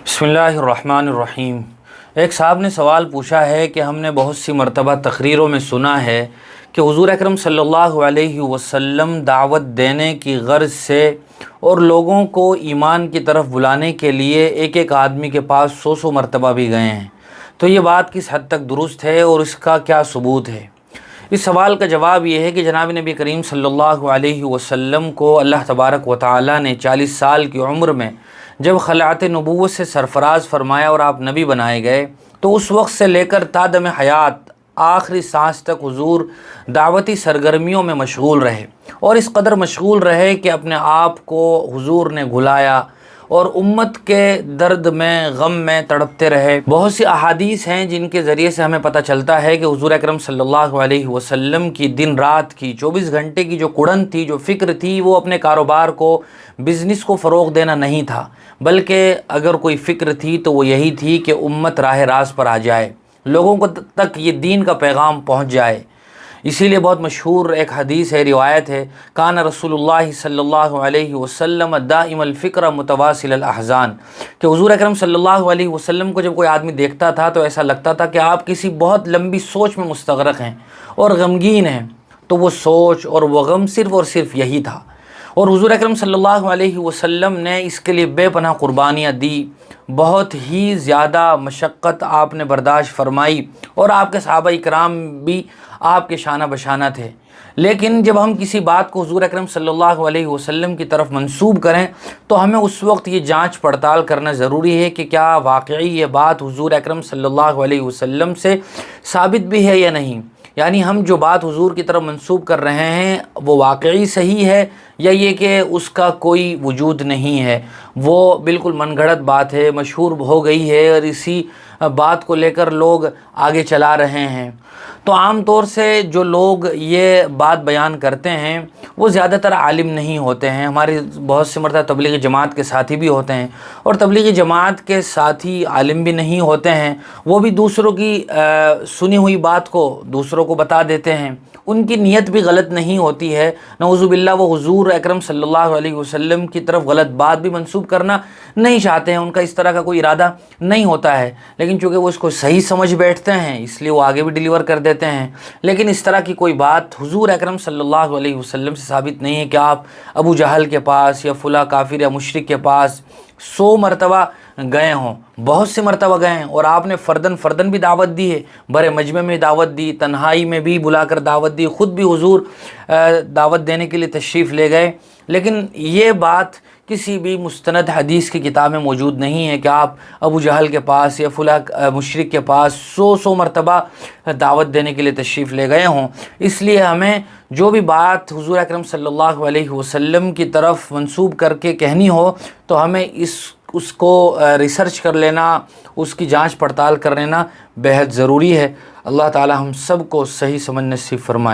बिस्मिल्लाहिर्रहमानिर्रहीम। एक साहब ने सवाल पूछा है कि हमने बहुत सी मरतबा तकरीरों में सुना है कि हुज़ूर अकरम सल्लल्लाहु अलैहि वसल्लम दावत देने की गर्ज से और लोगों को ईमान की तरफ बुलाने के लिए एक एक आदमी के पास 100 मरतबा भी गए हैं। तो ये बात किस हद तक दुरुस्त है और इसका क्या सबूत है? इस सवाल का जवाब ये है कि जनाब नबी करीम सल्लल्लाहु अलैहि वसल्लम को अल्लाह तबारक व तआला ने 40 साल की उम्र में जब खलात नबूवत से सरफराज फरमाया और आप नबी बनाए गए, तो उस वक्त से लेकर तादम हयात आखिरी सांस तक हुजूर दावती सरगर्मियों में मशगूल रहे और इस कदर मशगूल रहे कि अपने आप को हुजूर ने भुलाया और उम्मत के दर्द में गम में तड़पते रहे। बहुत सी अहादीस हैं जिनके ज़रिए से हमें पता चलता है कि हुजूर अकरम सल्लल्लाहु अलैहि वसल्लम की दिन रात की 24 घंटे की जो कुड़न थी, जो फ़िक्र थी, वो अपने कारोबार को, बिज़नेस को फ़रोग़ देना नहीं था, बल्कि अगर कोई फ़िक्र थी तो वो यही थी कि उम्मत राह रास्त पर आ जाए, लोगों को तक ये दीन का पैगाम पहुँच जाए। इसीलिए बहुत मशहूर एक हदीस है, रिवायत है, कान रसूलुल्लाह सल्लल्लाहु अलैहि वसल्लम दाइमल फ़िक्र मुतवासिल अहज़ान, कि हुज़ूर अकरम सल्लल्लाहु अलैहि वसल्लम को जब कोई आदमी देखता था तो ऐसा लगता था कि आप किसी बहुत लंबी सोच में मुस्तग़रक़ हैं और गमगीन हैं। तो वो सोच और वो गम सिर्फ़ और सिर्फ यही था। और हुज़ूर अकरम सल्लल्लाहु अलैहि वसल्लम ने इसके लिए बेपनाह कुर्बानियाँ दी, बहुत ही ज़्यादा मशक्क़त आपने बर्दाश्त फरमाई और आपके सहाबा इकराम भी आपके शाना बशाना थे। लेकिन जब हम किसी बात को हुज़ूर अकरम सल्लल्लाहु अलैहि वसल्लम की तरफ मंसूब करें तो हमें उस वक्त ये जांच पड़ताल करना ज़रूरी है कि क्या वाकई ये बात हुज़ूर अकरम सल्लल्लाहु अलैहि वसल्लम से साबित भी है या नहीं। यानी हम जो बात हुजूर की तरफ मंसूब कर रहे हैं वो वाकई सही है या ये कि उसका कोई वजूद नहीं है, वो बिल्कुल मनगढ़ंत बात है, मशहूर हो गई है और इसी बात को लेकर लोग आगे चला रहे हैं। तो आम तौर से जो लोग ये बात बयान करते हैं वो ज़्यादातर आलिम नहीं होते हैं। हमारे बहुत से मरतबा तबलीगी जमात के साथी भी होते हैं और तबलीगी जमात के साथी आलिम भी नहीं होते हैं, वो भी दूसरों की सुनी हुई बात को दूसरों को बता देते हैं। उनकी नीयत भी गलत नहीं होती है, नऊज़ुबिल्लाह वो हुज़ूर अकरम सल्लल्लाहु अलैहि वसल्लम की तरफ गलत बात भी मंसूब करना नहीं चाहते हैं, उनका इस तरह का कोई इरादा नहीं होता है, लेकिन चूँकि वो इसको सही समझ बैठते हैं इसलिए वो आगे भी डिलीवर कर देते हैं। लेकिन इस तरह की कोई बात हुज़ूर अकरम सल्लल्लाहु अलैहि वसल्लम से साबित नहीं है कि आप अबू जहल के पास या फुला काफिर या मुशरिक के पास 100 मरतबा गए हों, बहुत से मरतबा गए हैं और आपने फ़र्दन भी दावत दी है, बड़े मजमे में दावत दी, तन्हाई में भी बुलाकर दावत दी, ख़ुद भी हुजूर दावत देने के लिए तशरीफ़ ले गए। लेकिन ये बात किसी भी मुस्तनद हदीस की किताब में मौजूद नहीं है कि आप अबू जहल के पास या फुला मुशरिक के पास 100 मरतबा दावत देने के लिए तशरीफ़ ले गए हों। इसलिए हमें जो भी बात हुज़ूर अकरम सल्लल्लाहु अलैहि वसल्लम की तरफ मंसूब करके कहनी हो तो हमें उसको रिसर्च कर लेना, उसकी जांच पड़ताल कर लेना बेहद ज़रूरी है। अल्लाह ताला हम सब को सही समझ नसीब फरमाए।